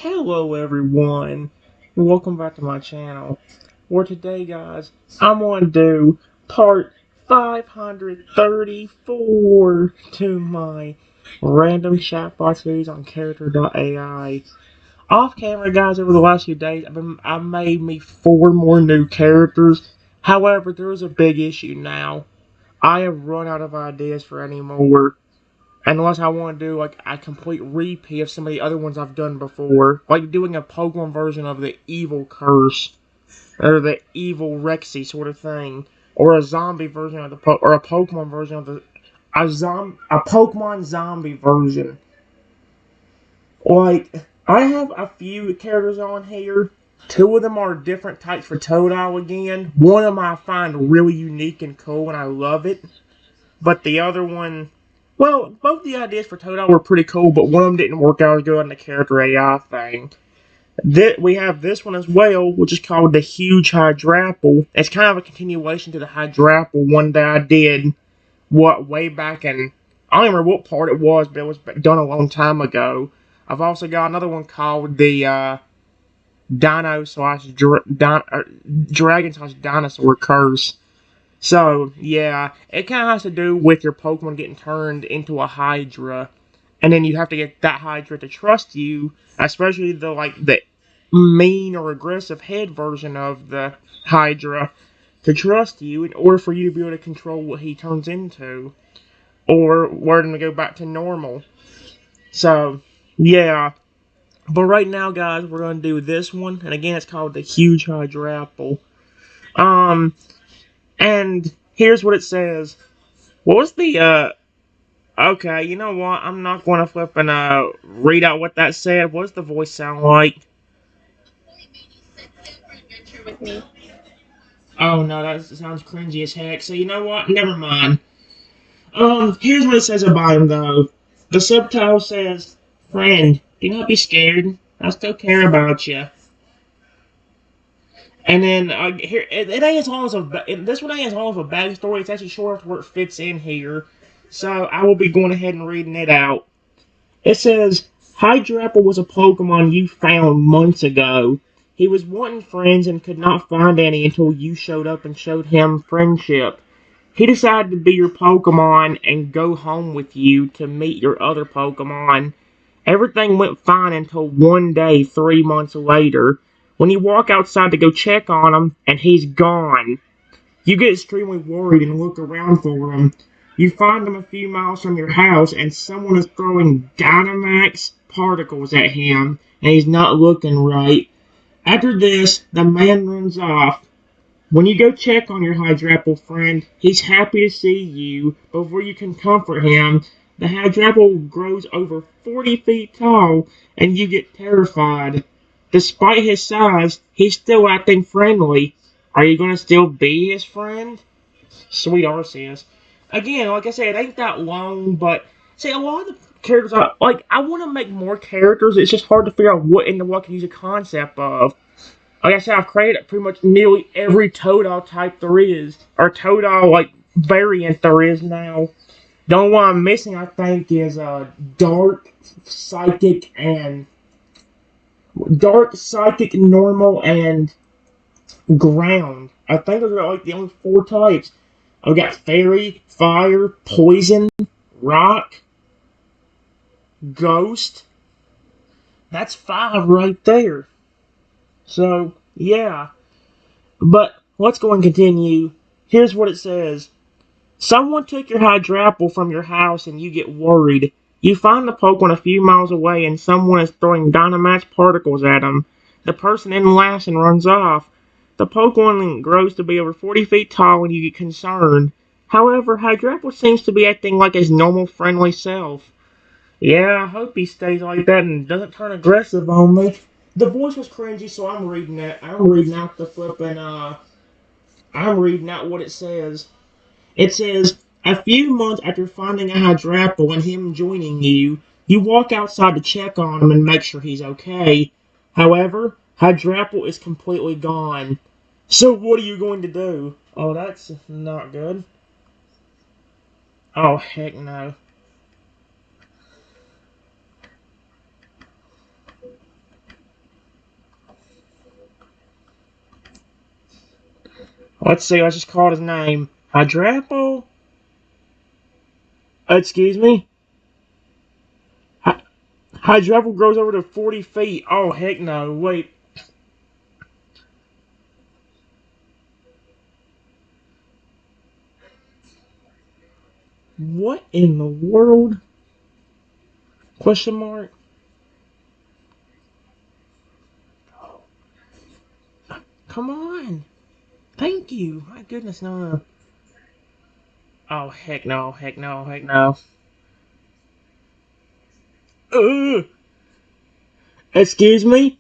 Hello everyone, welcome back to my channel, where today guys, I'm going to do part 534 to my random chatbot series on Character.ai. Off camera guys, over the last few days, I've made me 4 more new characters. However, there is a big issue now. I have run out of ideas for any more. Unless I want to do like a complete repeat of some of the other ones I've done before. Like doing a Pokemon version of the evil curse. Or the evil Rexy sort of thing. Or a zombie version of or a Pokemon version of a Pokemon zombie version. Like, I have a few characters on here. 2 of them are different types for Totodile again. One of them I find really unique and cool and I love it. But the other one, well, both the ideas for Totodile were pretty cool, but one of them didn't work out as good on the Character.ai thing. We have this one as well, which is called the Huge Hydrapple. It's kind of a continuation to the Hydrapple one that I did, way back in, I don't remember what part it was, but it was done a long time ago. I've also got another one called the Dino slash Dragon slash Dinosaur Curse. So, yeah, it kind of has to do with your Pokemon getting turned into a Hydra. And then you have to get that Hydra to trust you, especially the mean or aggressive head version of the Hydra, to trust you in order for you to be able to control what he turns into. Or word him to go back to normal. So, yeah. But right now, guys, we're going to do this one. And again, it's called the Huge Hydrapple. And here's what it says. What was okay, you know what? I'm not going to flip and, read out what that said. What does the voice sound like? Oh, no, that sounds cringy as heck. So, you know what? Never mind. Here's what it says about him, though. The subtitle says, "Friend, do not be scared. I still care about you." And then, here, it ain't as long as this one ain't as long as a backstory. It's actually short enough where it fits in here. So, I will be going ahead and reading it out. It says, Hydrapple was a Pokemon you found months ago. He was wanting friends and could not find any until you showed up and showed him friendship. He decided to be your Pokemon and go home with you to meet your other Pokemon. Everything went fine until one day 3 months later, when you walk outside to go check on him and he's gone. You get extremely worried and look around for him. You find him a few miles from your house and someone is throwing Dynamax particles at him and he's not looking right. After this, the man runs off. When you go check on your Hydrapple friend, he's happy to see you. Before you can comfort him, the Hydrapple grows over 40 feet tall and you get terrified. Despite his size, he's still acting friendly. Are you going to still be his friend? Sweet Arceus. Again, like I said, it ain't that long, but see, a lot of the characters, I want to make more characters. It's just hard to figure out what I can use a concept of. Like I said, I've created pretty much nearly every Totodile type there is, or Totodile, variant there is now. The only one I'm missing, I think, is Dark, Psychic, Normal, and Ground. I think those are the only 4 types. I've got Fairy, Fire, Poison, Rock, Ghost. That's 5 right there. So, yeah. But let's go and continue. Here's what it says. Someone took your Hydrapple from your house and you get worried. You find the Pokemon a few miles away and someone is throwing Dynamax particles at him. The person then laughs and runs off. The Pokemon grows to be over 40 feet tall and you get concerned. However, Hydrapple seems to be acting like his normal friendly self. Yeah, I hope he stays like that and doesn't turn aggressive on me. The voice was cringy, so I'm reading it. I'm reading out I'm reading out what it says. It says, a few months after finding a Hydrapple and him joining you, you walk outside to check on him and make sure he's okay. However, Hydrapple is completely gone. So what are you going to do? Oh, that's not good. Oh, heck no. Let's see, let's just call his name. Hydrapple? Excuse me? Hydrapple grows over to 40 feet. Oh, heck no. Wait. What in the world? Question mark? Come on. Thank you. My goodness, no. Oh, heck no, heck no, heck no. Ugh. Excuse me?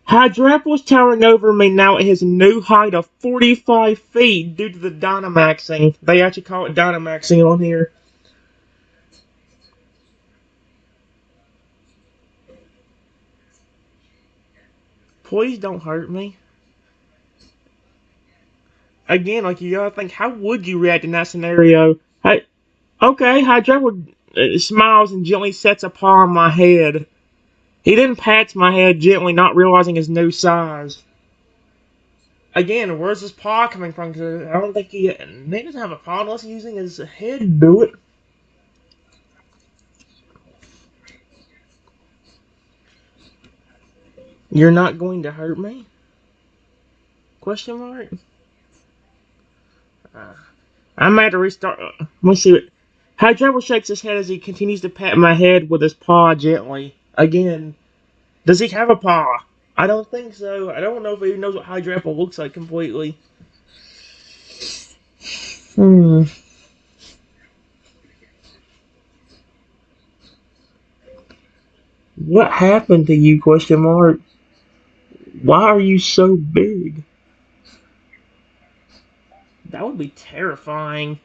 Hydrapple's towering over me now at his new height of 45 feet due to the Dynamaxing. They actually call it Dynamaxing on here. Please don't hurt me. Again, like you gotta think, how would you react in that scenario? Hey, okay, Hydrapple smiles and gently sets a paw on my head. He then pats my head gently, not realizing his new size. Again, where's his paw coming from? Because I don't think he doesn't have a paw unless he's using his head to do it. You're not going to hurt me? Question mark? Uh, I'm at to restart. Let me see what. Hydrapple shakes his head as he continues to pat my head with his paw gently. Again, does he have a paw? I don't think so. I don't know if he knows what Hydrapple looks like completely. Hmm. What happened to you? Question mark. Why are you so big? That would be terrifying.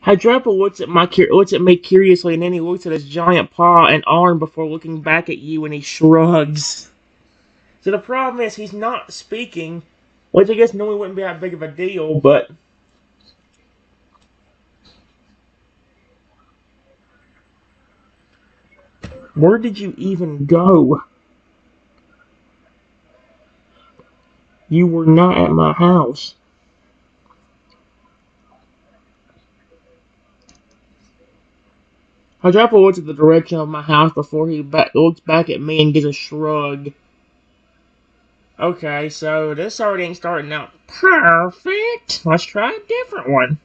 Hydrapple looks at me curiously, and then he looks at his giant paw and arm before looking back at you, and he shrugs. So the problem is he's not speaking, which I guess normally wouldn't be that big of a deal, but where did you even go? You were not at my house. Hydrapple looks at the direction of my house before he looks back at me and gives a shrug. Okay, so this already ain't starting out perfect. Let's try a different one.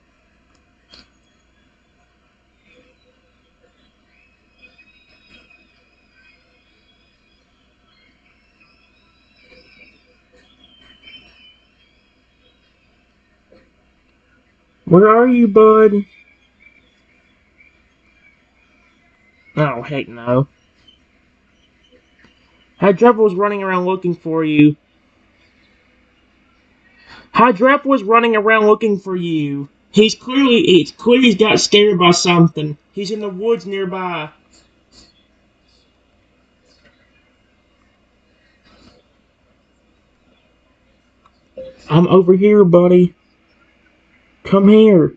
Where are you, bud? Oh, heck no. Hydrapple was running around looking for you. Hydrapple was running around looking for you. It's clear he's got scared by something. He's in the woods nearby. I'm over here, buddy. Come here.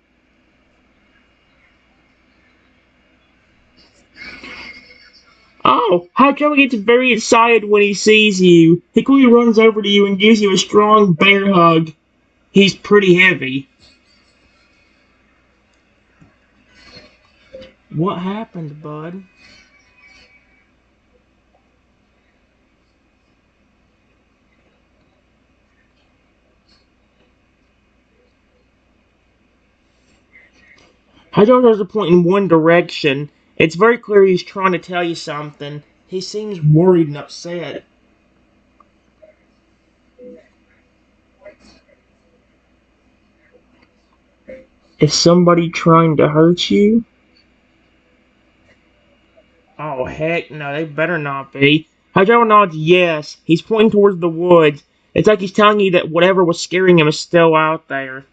Oh, Hydrapple gets very excited when he sees you. He quickly runs over to you and gives you a strong bear hug. He's pretty heavy. What happened, bud? Hydrapple doesn't point in one direction. It's very clear he's trying to tell you something. He seems worried and upset. Is somebody trying to hurt you? Oh, heck no, they better not be. Hydrapple nods yes. He's pointing towards the woods. It's like he's telling you that whatever was scaring him is still out there.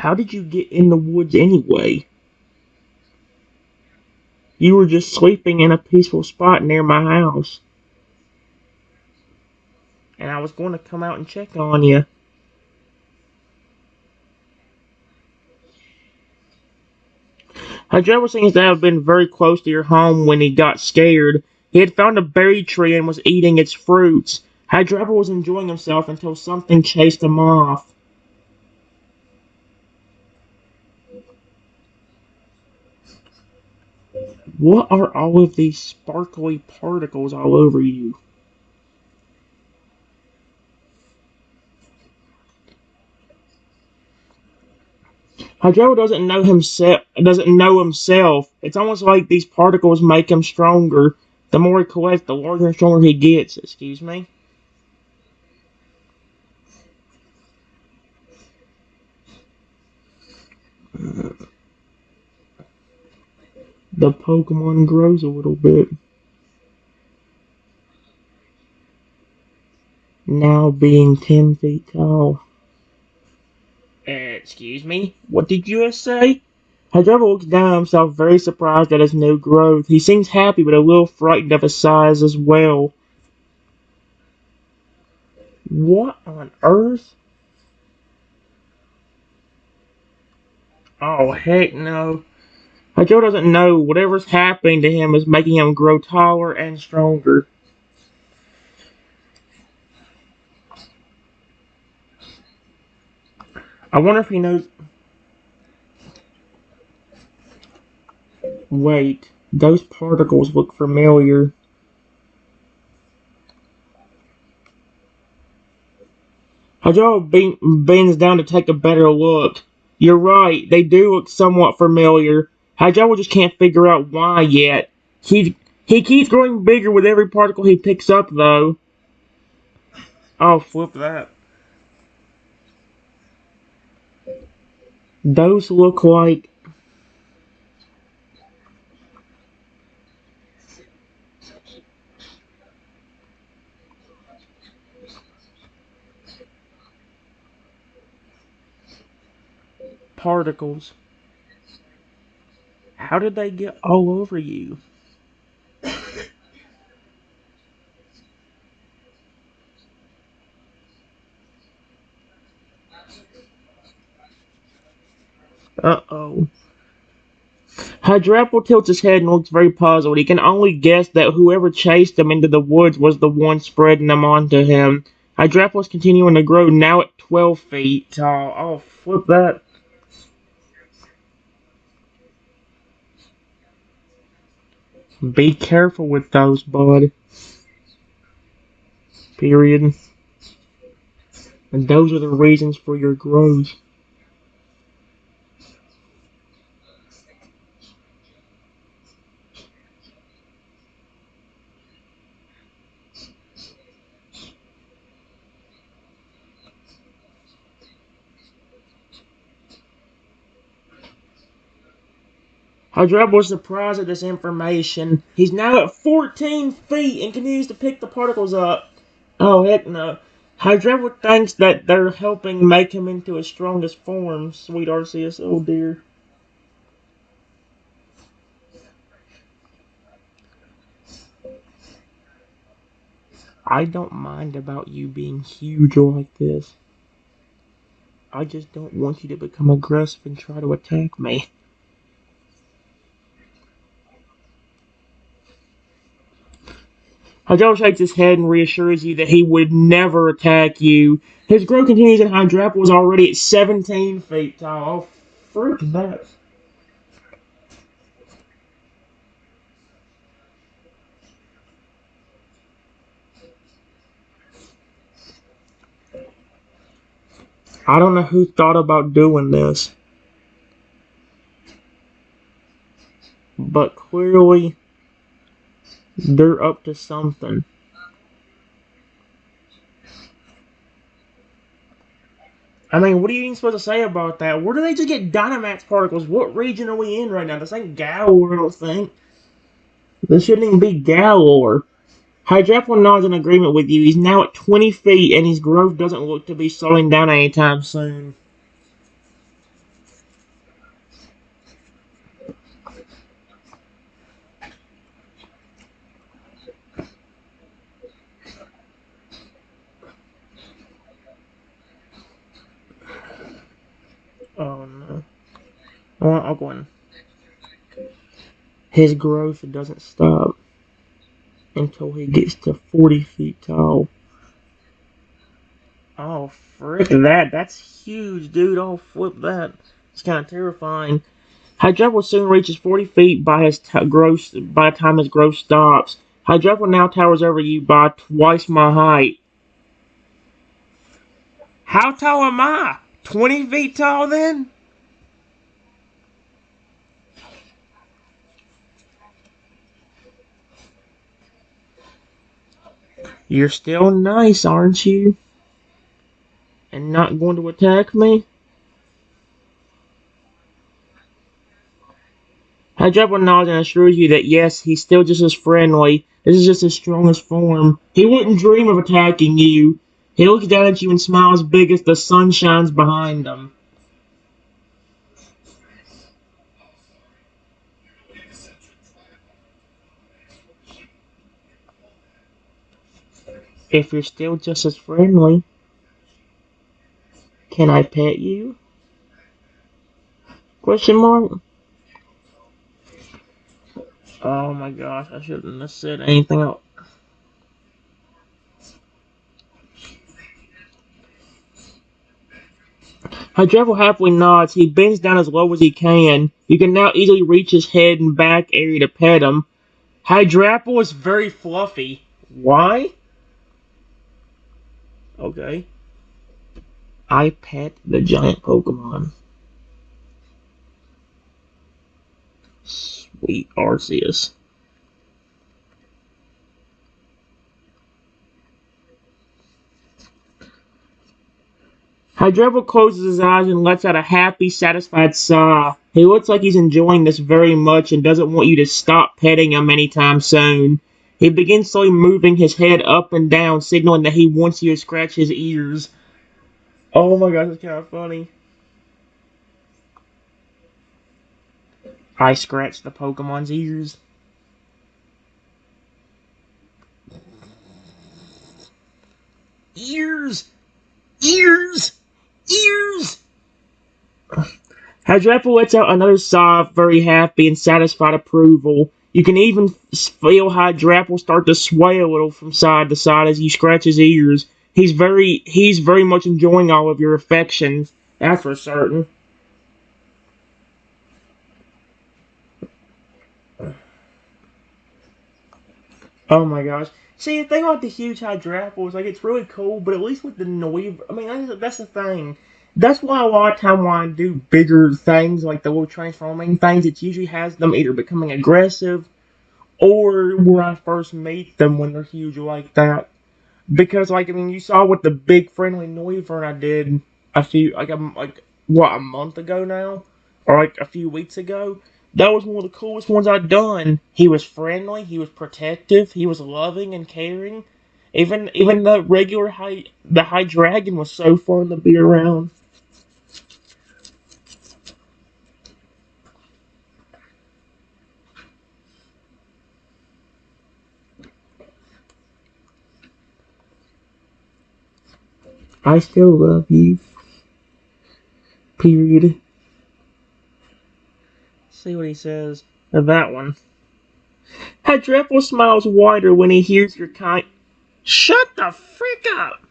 How did you get in the woods anyway? You were just sleeping in a peaceful spot near my house. And I was going to come out and check on you. Hydrapple seems to have been very close to your home when he got scared. He had found a berry tree and was eating its fruits. Hydrapple was enjoying himself until something chased him off. What are all of these sparkly particles all over you? Hydrapple doesn't know himself. It's almost like these particles make him stronger. The more he collects, the larger and stronger he gets. Excuse me? The Pokemon grows a little bit. Now being 10 feet tall. Excuse me? What did you just say? Hydrapple looks down at himself, very surprised at his new growth. He seems happy, but a little frightened of his size as well. What on earth? Oh, heck no. Hydrapple doesn't know whatever's happening to him is making him grow taller and stronger. I wonder if he knows. Wait, those particles look familiar. Hydrapple bends down to take a better look. You're right, they do look somewhat familiar. Hydrapple just can't figure out why yet. He keeps growing bigger with every particle he picks up, though. Oh, flip that. Those look like particles. How did they get all over you? Uh-oh. Hydrapple tilts his head and looks very puzzled. He can only guess that whoever chased him into the woods was the one spreading them onto him. Hydrapple is continuing to grow, now at 12 feet tall. Oh, flip that. Be careful with those, bud. Period. And those are the reasons for your growth. Hydrapple was surprised at this information. He's now at 14 feet and continues to pick the particles up. Oh, heck no. Hydrapple thinks that they're helping make him into his strongest form, sweet Arceus. Oh dear. I don't mind about you being huge like this. I just don't want you to become aggressive and try to attack me. Hydrapple shakes his head and reassures you that he would never attack you. His growth continues and Hydrapple is already at 17 feet tall. Oh, frick that. I don't know who thought about doing this, but clearly they're up to something. I mean, what are you even supposed to say about that? Where do they just get Dynamax particles? What region are we in right now? This ain't Galar, I don't think. This shouldn't even be Galar. Hydrapple nods in agreement with you. He's now at 20 feet, and his growth doesn't look to be slowing down anytime soon. Oh no. I'll go in. His growth doesn't stop. until he gets to 40 feet tall. Oh, frick that. That's huge, dude. Oh, flip that. It's kind of terrifying. Hydrapple soon reaches 40 feet by by the time his growth stops. Hydrapple now towers over you by twice my height. How tall am I? 20 feet tall then? You're still nice, aren't you? And not going to attack me? Hydrapple nods and assures you that yes, he's still just as friendly. This is just his strongest form. He wouldn't dream of attacking you. He looks down at you and smiles big as the sun shines behind him. If you're still just as friendly, can I pet you? Question mark? Oh my gosh, I shouldn't have said anything else. Hydrapple happily nods. He bends down as low as he can. You can now easily reach his head and back area to pet him. Hydrapple is very fluffy. Why? Okay. I pet the giant Pokemon. Sweet Arceus. Hydrapple closes his eyes and lets out a happy, satisfied sigh. He looks like he's enjoying this very much and doesn't want you to stop petting him anytime soon. He begins slowly moving his head up and down, signaling that he wants you to scratch his ears. Oh my gosh, that's kind of funny. I scratch the Pokemon's ears. Ears! Ears! Ears! Hydrapple lets out another sigh of very happy and satisfied approval. You can even feel Hydrapple start to sway a little from side to side as you scratch his ears. He's very much enjoying all of your affection. That's for certain. Oh my gosh. See, the thing about the huge Hydrapple is, like, it's really cool, but at least with the noise, I mean, that's the thing. That's why a lot of time when I do bigger things, like the little transforming things, it usually has them either becoming aggressive or where I first meet them when they're huge like that. Because, like, I mean, you saw what the big friendly Noivern I did a month ago now? Or, like, a few weeks ago? That was one of the coolest ones I'd done. He was friendly, he was protective, he was loving and caring. Even the high dragon was so fun to be around. I still love you. Period. See what he says. That one. Hydrapple smiles wider when he hears your kind. Shut the frick up!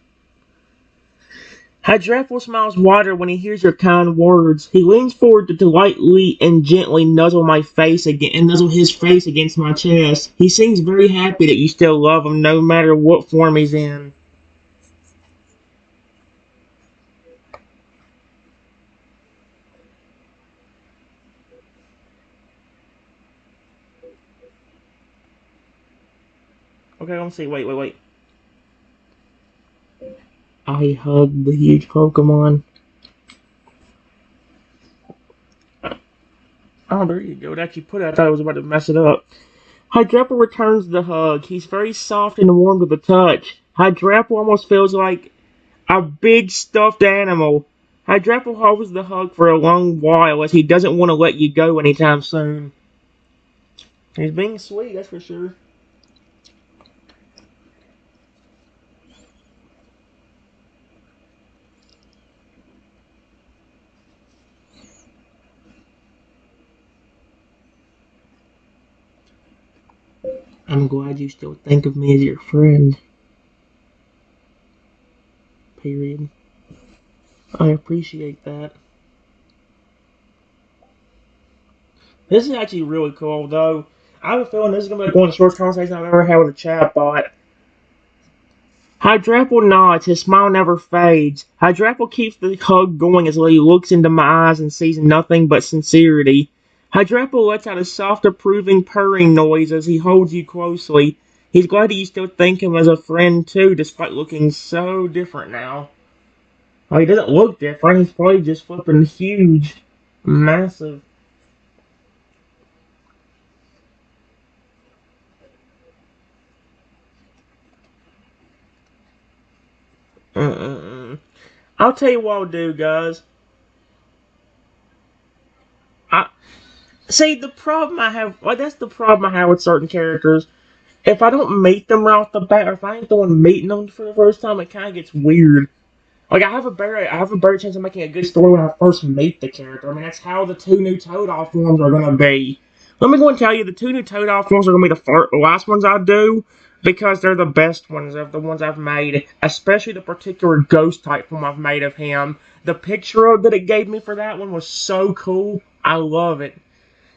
Hydrapple smiles wider when he hears your kind words. He leans forward to lightly and gently nuzzle my face again and nuzzle his face against my chest. He seems very happy that you still love him no matter what form he's in. Okay, let's see. Wait. I hug the huge Pokemon. Oh, there you go. It actually put it. I thought I was about to mess it up. Hydrapple returns the hug. He's very soft and warm to the touch. Hydrapple almost feels like a big stuffed animal. Hydrapple holds the hug for a long while as he doesn't want to let you go anytime soon. He's being sweet, that's for sure. I'm glad you still think of me as your friend. Period. I appreciate that. This is actually really cool, though. I have a feeling this is going to be one of the shortest conversations I've ever had with a chatbot. Hydrapple nods, his smile never fades. Hydrapple keeps the hug going as he looks into my eyes and sees nothing but sincerity. Hydrapple lets out a soft, approving purring noise as he holds you closely. He's glad that you still think him as a friend, too, despite looking so different now. Oh, he doesn't look different, he's probably just flipping huge. Massive. I'll tell you what I'll do, guys. I see the problem I have. Well, that's the problem I have with certain characters. If I don't meet them right off the bat, or if I ain't the one meeting them for the first time, it kind of gets weird. Like I have a better chance of making a good story when I first meet the character. I mean, that's how the two new Toad forms are gonna be. Let me go and tell you, the two new Toad forms are gonna be the last ones I do because they're the best ones of the ones I've made, especially the particular ghost type form I've made of him. The picture that it gave me for that one was so cool. I love it,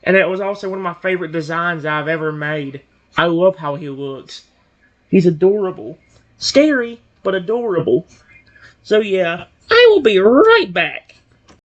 and it was also one of my favorite designs I've ever made. I love how he looks. He's adorable, scary, but adorable. So yeah, I will be right back.